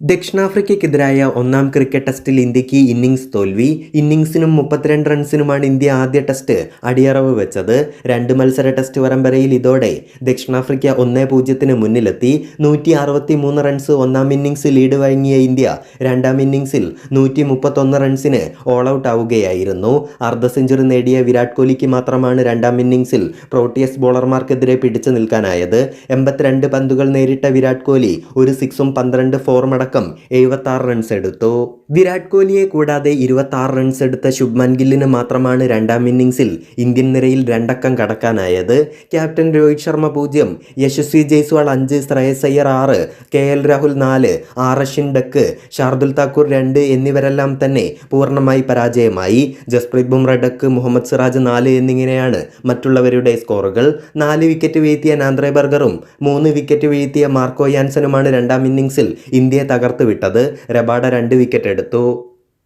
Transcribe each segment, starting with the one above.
ദക്ഷിണാഫ്രിക്കയ്ക്കെതിരായ ഒന്നാം ക്രിക്കറ്റ് ടെസ്റ്റിൽ ഇന്ത്യക്ക് ഇന്നിംഗ്സ് തോൽവി. ഇന്നിംഗ്സിനും 32 റൺസിനുമാണ് ഇന്ത്യ ആദ്യ ടെസ്റ്റ് അടിയറവ് വെച്ചത്. 2 മത്സര ടെസ്റ്റ് പരമ്പരയിൽ ഇതോടെ ദക്ഷിണാഫ്രിക്ക 1-0 മുന്നിലെത്തി. 163 റൺസ് ഒന്നാം ഇന്നിംഗ്സ് ലീഡ് വഴങ്ങിയ ഇന്ത്യ രണ്ടാം ഇന്നിംഗ്സിൽ 131 റൺസിന് ഓൾ ഔട്ട് ആവുകയായിരുന്നു. അർദ്ധ സെഞ്ചുറി നേടിയ വിരാട് കോഹ്ലിക്ക് മാത്രമാണ് രണ്ടാം ഇന്നിംഗ്സിൽ പ്രോട്ടിയസ് ബോളർമാർക്കെതിരെ പിടിച്ചു നിൽക്കാനായത്. 82 പന്തുകൾ നേരിട്ട വിരാട് കോഹ്ലി ഒരു സിക്സും 12 ഫോറും അടക്കം 76 റൺസ് എടുത്തു. വിരാട് കോഹ്ലിയെ കൂടാതെ 26 റൺസ് എടുത്ത ശുഭ്മാൻ ഗില്ലിന് മാത്രമാണ് രണ്ടാം ഇന്നിംഗ്സിൽ ഇന്ത്യൻ നിരയിൽ 2 അക്കം കടക്കാനായത്. Captain Rohit Sharma 0, Yashasvi Jaiswal 5, Shreyas Iyer 6, KL Rahul 4, Ashwin duck, Shardul Thakur 2 എന്നിവരെല്ലാം തന്നെ പൂർണ്ണമായി പരാജയമായി. ജസ്പ്രീത് ബുംറ, ഡക്ക്, മുഹമ്മദ് സിറാജ് 4 എന്നിങ്ങനെയാണ് മറ്റുള്ളവരുടെ സ്കോറുകൾ. 4 വിക്കറ്റ് വീഴ്ത്തിയ നാന്ദ്രെ ബർഗറും 3 വിക്കറ്റ് വീഴ്ത്തിയ മാർക്കോ യാൻസനുമാണ് രണ്ടാം ഇന്നിംഗ്സിൽ ഇന്ത്യയെ തകർത്ത് വിട്ടത്. രബാഡ 2 വിക്കറ്റ് എടുത്തു.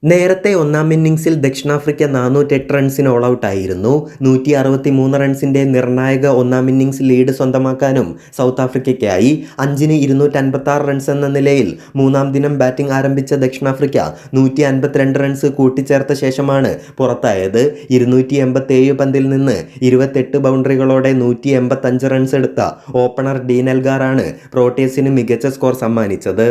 നേരത്തെ ഒന്നാം ഇന്നിംഗ്സിൽ ദക്ഷിണാഫ്രിക്ക 408 റൺസിന് ഓൾ ഔട്ട് ആയിരുന്നു. 163 റൺസിൻ്റെ നിർണായക ഒന്നാം ഇന്നിംഗ്സ് ലീഡ് സ്വന്തമാക്കാനും സൗത്ത് ആഫ്രിക്കയ്ക്കായി. 5-ന് 256 റൺസ് എന്ന നിലയിൽ മൂന്നാം ദിനം ബാറ്റിംഗ് ആരംഭിച്ച ദക്ഷിണാഫ്രിക്ക 152 റൺസ് കൂട്ടിച്ചേർത്ത ശേഷമാണ് പുറത്തായത്. 287 പന്തിൽ നിന്ന് 28 ബൗണ്ടറികളോടെ 185 റൺസ് എടുത്ത ഓപ്പണർ ഡീൻ എൽഗാറാണ് പ്രോട്ടിയസിന് മികച്ച സ്കോർ സമ്മാനിച്ചത്.